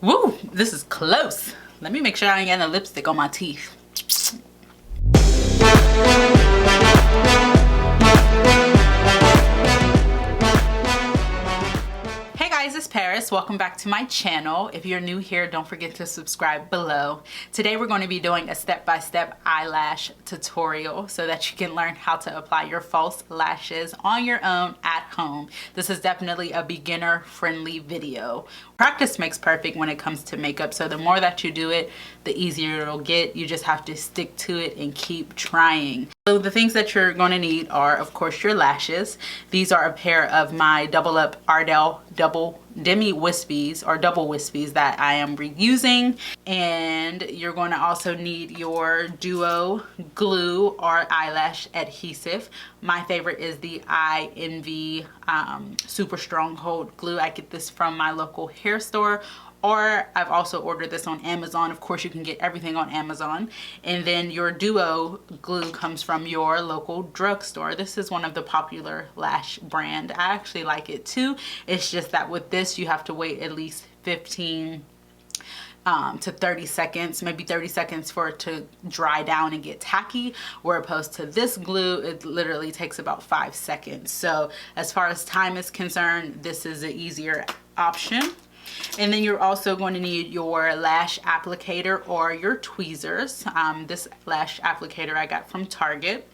Woo, this is close. Let me make sure I ain't got no lipstick on my teeth. Hey guys, it's Paris. Welcome back to my channel. If you're new here, don't forget to subscribe below. Today we're going to be doing a step-by-step eyelash tutorial so that you can learn how to apply your false lashes on your own at home. This is definitely a beginner-friendly video. Practice makes perfect when it comes to makeup, so the more that you do it, the easier it'll get. You just have to stick to it and keep trying. So the things that you're going to need are, of course, your lashes. These are a pair of my double up Ardell demi wispies or double wispies that I am reusing. And you're going to also need your duo glue or eyelash adhesive. My favorite is the Eye Envy super strong hold glue. I get this from my local hair store, or I've also ordered this on Amazon. Of course, you can get everything on Amazon. And then your duo glue comes from your local drugstore. This is one of the popular lash brand. I actually like it too. It's just that with this, you have to wait at least 15 to 30 seconds, maybe 30 seconds for it to dry down and get tacky, where opposed to this glue, it literally takes about 5 seconds. So as far as time is concerned, this is an easier option. And then you're also going to need your lash applicator or your tweezers. This lash applicator I got from Target.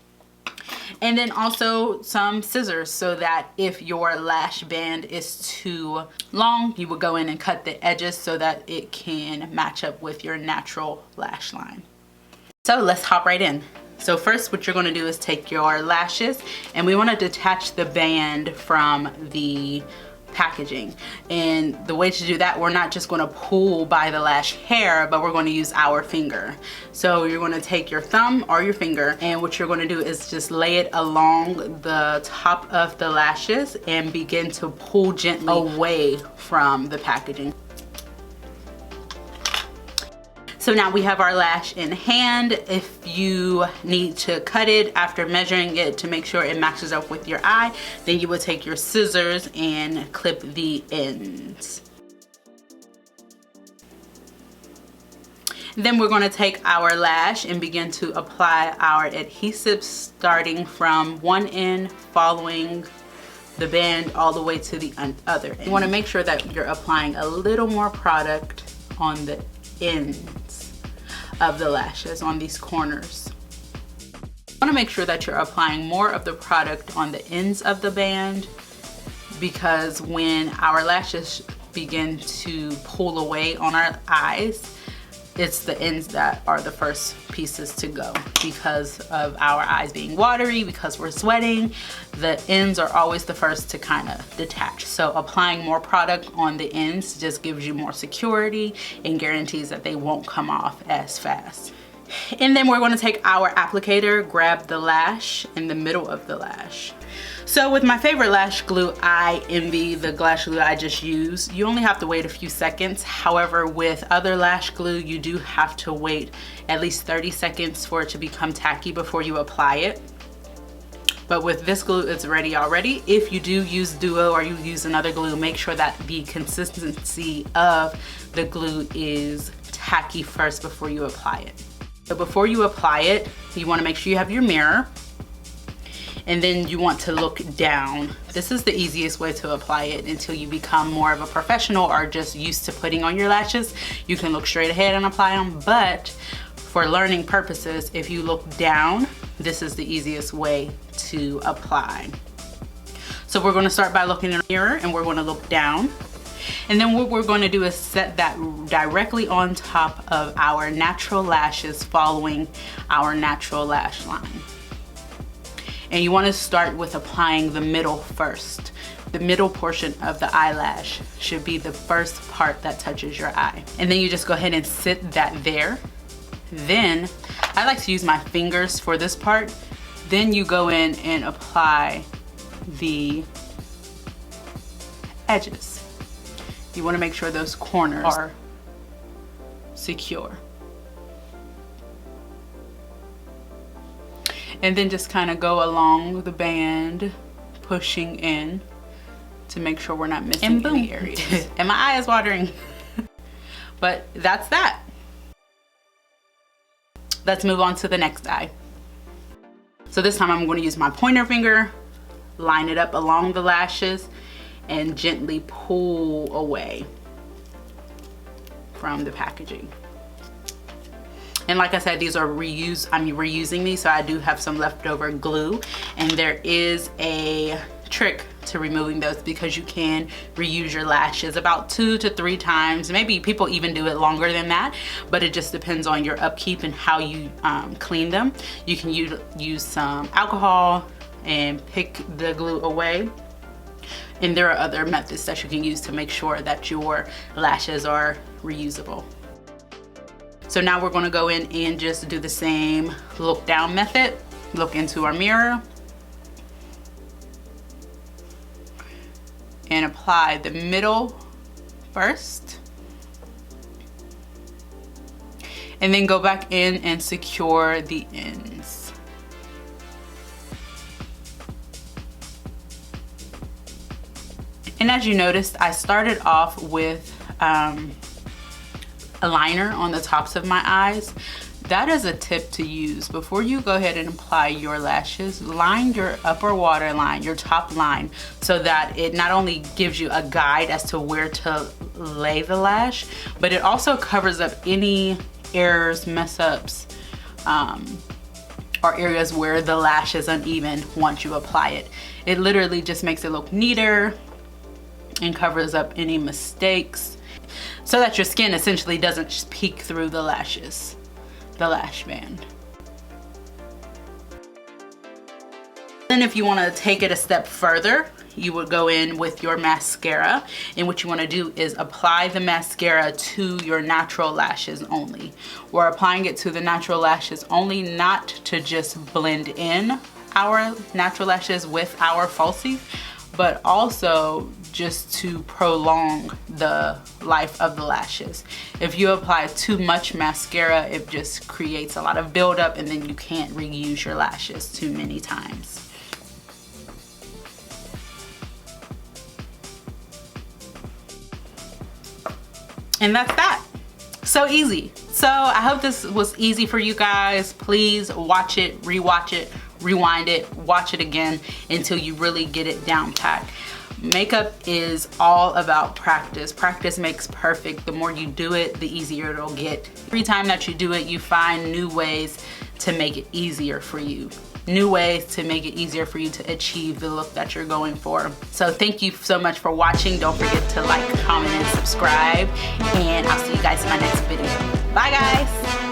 And then also some scissors, so that if your lash band is too long, you will go in and cut the edges so that it can match up with your natural lash line. So let's hop right in. So first, what you're going to do is take your lashes, and we want to detach the band from the packaging. And the way to do that, we're not just going to pull by the lash hair, but we're going to use our finger. So you're going to take your thumb or your finger, and what you're going to do is just lay it along the top of the lashes and begin to pull gently away from the packaging. So now we have our lash in hand. If you need to cut it after measuring it to make sure it matches up with your eye, then you would take your scissors and clip the ends. Then we're going to take our lash and begin to apply our adhesive, starting from one end, following the band all the way to the other. You want to make sure that you're applying a little more product on the ends of the lashes, on these corners. You want to make sure that you're applying more of the product on the ends of the band, because when our lashes begin to pull away on our eyes, it's the ends that are the first pieces to go. Because of our eyes being watery, because we're sweating, the ends are always the first to kind of detach. So applying more product on the ends just gives you more security and guarantees that they won't come off as fast. And then we're going to take our applicator, grab the lash in the middle of the lash. So with my favorite lash glue, Eye Envy, the lash glue I just used, you only have to wait a few seconds. However, with other lash glue, you do have to wait at least 30 seconds for it to become tacky before you apply it. But with this glue, it's ready already. If you do use duo or you use another glue, make sure that the consistency of the glue is tacky first before you apply it. So before you apply it, you want to make sure you have your mirror. And then you want to look down. This is the easiest way to apply it until you become more of a professional or just used to putting on your lashes. You can look straight ahead and apply them, but for learning purposes, if you look down, this is the easiest way to apply. So we're going to start by looking in the mirror, and we're going to look down. And then what we're going to do is set that directly on top of our natural lashes, following our natural lash line. And you want to start with applying the middle first. The middle portion of the eyelash should be the first part that touches your eye. And then you just go ahead and sit that there. Then, I like to use my fingers for this part. Then you go in and apply the edges. You want to make sure those corners are secure. And then just kind of go along the band, pushing in to make sure we're not missing any areas. And my eye is watering. But that's that. Let's move on to the next eye. So this time I'm going to use my pointer finger, line it up along the lashes, and gently pull away from the packaging. And like I said, these are I'm reusing these, so I do have some leftover glue, and there is a trick to removing those because you can reuse your lashes about 2 to 3 times. Maybe people even do it longer than that, but it just depends on your upkeep and how you clean them. You can use some alcohol and pick the glue away. And there are other methods that you can use to make sure that your lashes are reusable. So now we're going to go in and just do the same look down method. Look into our mirror and apply the middle first, and then go back in and secure the ends. And as you noticed, I started off with a liner on the tops of my eyes. That is a tip to use. Before you go ahead and apply your lashes, line your upper waterline, your top line, so that it not only gives you a guide as to where to lay the lash, but it also covers up any errors, mess ups, or areas where the lash is uneven once you apply it. It literally just makes it look neater and covers up any mistakes so that your skin essentially doesn't peek through the lashes, the lash band. Then if you want to take it a step further, you would go in with your mascara, and what you want to do is apply the mascara to your natural lashes only. We're applying it to the natural lashes only, not to just blend in our natural lashes with our falsies, but also just to prolong the life of the lashes. If you apply too much mascara, it just creates a lot of buildup, and then you can't reuse your lashes too many times. And that's that. So easy. So I hope this was easy for you guys. Please watch it, rewatch it, rewind it, watch it again until you really get it down pat. Makeup is all about practice. Practice makes perfect. The more you do it, the easier it'll get. Every time that you do it, you find new ways to make it easier for you. New ways to make it easier for you to achieve the look that you're going for. So thank you so much for watching. Don't forget to like, comment, and subscribe. And I'll see you guys in my next video. Bye guys.